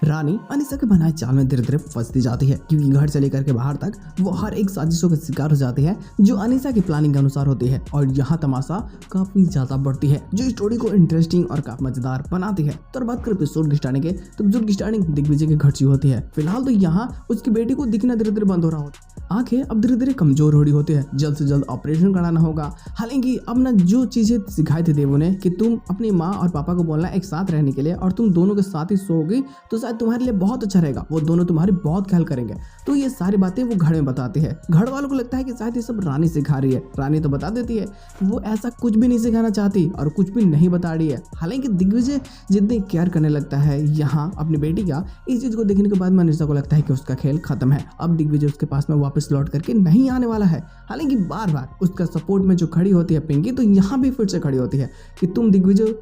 रानी अनीसा के बनाए जाल में धीरे धीरे फंसती जाती है, क्योंकि घर से लेकर के बाहर तक वो हर एक साजिशों का शिकार हो जाती है जो अनीसा की प्लानिंग के अनुसार होती है। और यहाँ तमाशा काफी ज्यादा बढ़ती है, जो स्टोरी को इंटरेस्टिंग और काफी मजेदार बनाती है। तो बात करें एपिसोड की स्टार्टिंग के, तो एपिसोड की स्टार्टिंग दिग्विजय के घर से होती है। फिलहाल तो यहाँ उसकी बेटी को दिखना धीरे धीरे बंद हो रहा होता है, आंखें अब धीरे धीरे कमजोर हो रही होती है, जल्द से जल्द ऑपरेशन कराना होगा। हालांकि अब ना जो चीजें सिखाई थी देवो ने कि तुम अपनी माँ और पापा को बोलना एक साथ रहने के लिए और तुम दोनों के साथ ही सोओगी तो शायद तुम्हारे लिए बहुत अच्छा रहेगा, वो दोनों तुम्हारी बहुत ख्याल करेंगे। तो ये सारी बातें वो घर में बताती है। घर वालों को लगता है कि शायद ये सब रानी सिखा रही है। रानी तो बता देती है वो ऐसा कुछ भी नहीं सिखाना चाहती और कुछ भी नहीं बता रही है। हालांकि दिग्विजय जितनी केयर करने लगता है यहाँ अपनी बेटी का, इस चीज को देखने के बाद मनीषा को लगता है कि उसका खेल खत्म है। अब दिग्विजय उसके पास में वापस लौट करके नहीं आने वाला है। हालांकि बार बार उसका सपोर्ट में जो खड़ी होती है पिंकी, तो यहाँ भी फिर से खड़ी होती है कि तुम दिग्विजय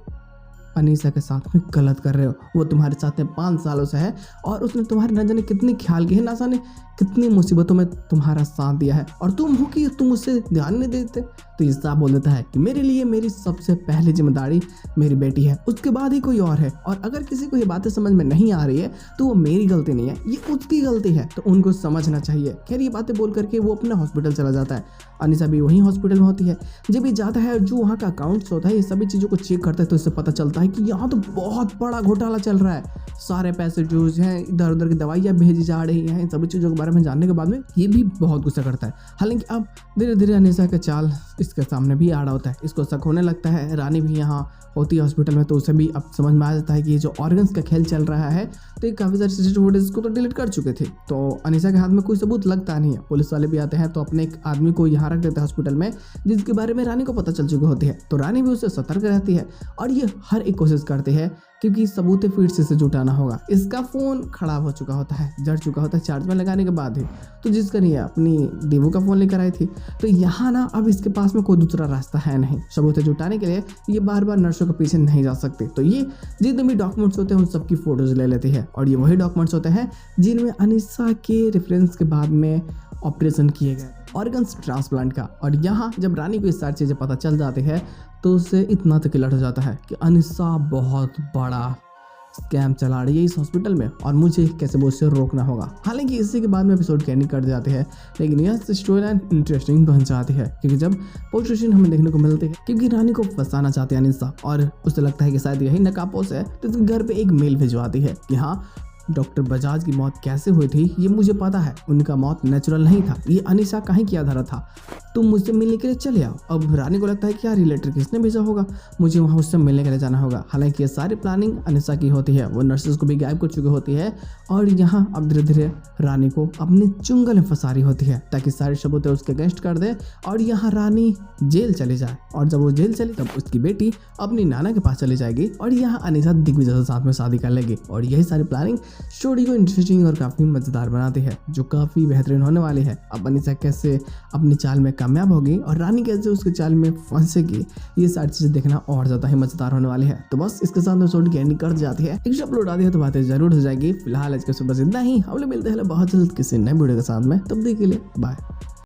अनीसा के साथ में गलत कर रहे हो। वो तुम्हारे साथ में 5 सालों से है और उसने तुम्हारे न जाने कितनी ख्याल की है, ना जाने कितनी मुसीबतों में तुम्हारा साथ दिया है, और तुम हो कि तुम उससे ध्यान नहीं देते। तो ये साफ बोल देता है कि मेरे लिए मेरी सबसे पहली जिम्मेदारी मेरी बेटी है, उसके बाद ही कोई और है। और अगर किसी को ये बातें समझ में नहीं आ रही है तो वो मेरी गलती नहीं है, ये उसकी गलती है, तो उनको समझना चाहिए। खैर ये बातें बोल करके वो अपना हॉस्पिटल चला जाता है। अनीसा भी वहीं हॉस्पिटल में होती है। जब ये जाता है और जो वहाँ का अकाउंट्स होता है, ये सभी चीज़ों को चेक करता है, तो इससे पता चलता है कि यहाँ तो बहुत बड़ा घोटाला चल रहा है। सारे पैसे जो हैं इधर उधर की दवाइयाँ भेजी जा रही हैं। इन सभी चीज़ों के बारे में जानने के बाद में ये भी बहुत गुस्सा करता है। हालांकि अब धीरे धीरे अनीसा का चाल इसके सामने भी आ रहा होता है। इसको शक होने लगता है। रानी भी यहाँ होती है हॉस्पिटल में, तो उसे भी अब समझ में आ जाता है कि ये जो ऑर्गन्स का खेल चल रहा है, तो ये काफ़ी सारे सीसीटीवी फुटेज को तो डिलीट कर चुके थे। तो अनीसा के हाथ में कोई सबूत लगता नहीं है। पुलिस वाले भी आते हैं तो अपने एक आदमी को यहाँ रख देते हैं हॉस्पिटल में, जिसके बारे में रानी को पता चल चुकी होती है। तो रानी भी उससे सतर्क रहती है और ये हर एक कोशिश करती है क्योंकि सबूतें फिर से जुटाना होगा। इसका फ़ोन खराब हो चुका होता है, जड़ चुका होता है चार्ज में लगाने के बाद ही, तो जिसका नहीं है अपनी देवो का फ़ोन लेकर आई थी। तो यहाँ ना अब इसके पास में कोई दूसरा रास्ता है नहीं सबूतें जुटाने के लिए। ये बार बार नर्सों के पीछे नहीं जा सकते, तो ये जितने भी डॉक्यूमेंट्स होते हैं उन सबकी फ़ोटोज़ ले लेती है। और ये वही डॉक्यूमेंट्स होते हैं जिनमें अनीसा के रेफरेंस के बाद में ऑपरेशन किए गए ऑर्गन्स ट्रांसप्लांट का। और यहाँ जब रानी को ये सारी चीज़ें पता चल जाती है तो उसे इतना तक अलर्ट हो जाता है कि अनीसा बहुत बड़ा स्कैम चला रही है इस हॉस्पिटल में और मुझे कैसे वो उससे रोकना होगा। हालांकि इसी के बाद में एपिसोड की एंडिंग कर जाते हैं, लेकिन यह स्टोरी लाइन इंटरेस्टिंग बन जाती है क्योंकि जब पुलिस स्टेशन हमें देखने को मिलते हैं, क्योंकि रानी को फंसाना चाहती है अनीसा और उसे लगता है कि शायद यही नकाबपोश है, तो इसके घर पे एक मेल भिजवाती है कि हाँ डॉक्टर बजाज की मौत कैसे हुई थी ये मुझे पता है, उनका मौत नेचुरल नहीं था, ये अनीसा का ही किया धरा था, तुम मुझसे मिलने के लिए चले आओ। अब रानी को लगता है कि यार रिलेटर किसने भेजा होगा, मुझे वहाँ उससे मिलने के लिए जाना होगा। हालांकि ये सारी प्लानिंग अनीसा की होती है, वो नर्सेस को भी गायब कर चुकी होती है और यहाँ अब धीरे धीरे रानी को अपने चुंगल में फंसा रही होती है ताकि सारे सबूतें उसके अगेंस्ट कर दे और यहाँ रानी जेल चली जाए। और जब वो जेल चली तब उसकी बेटी अपनी नाना के पास चली जाएगी और यहाँ अनीसा दिग्विजय के साथ में शादी कर लेगी। और यही सारी प्लानिंग स्टोरी को इंटरेस्टिंग और काफ़ी मज़ेदार बनाती है, जो काफ़ी बेहतरीन होने वाली है। अब अनीसा कैसे अपनी चाल में कामयाब होगी और रानी कैसे उसके चाल में फंसेगी, ये सारी चीज़ें देखना और ज़्यादा ही मज़ेदार होने वाली है। तो बस इसके साथ एपिसोड की एंडिंग कर जाती है। एक अपलोड आती है तो बातें जरूर हो जाएगी। फिलहाल आज के सुबह इतना ही, हम लोग मिलते हैं बहुत जल्द किसी नए वीडियो के साथ में, तब तक के लिए बाय।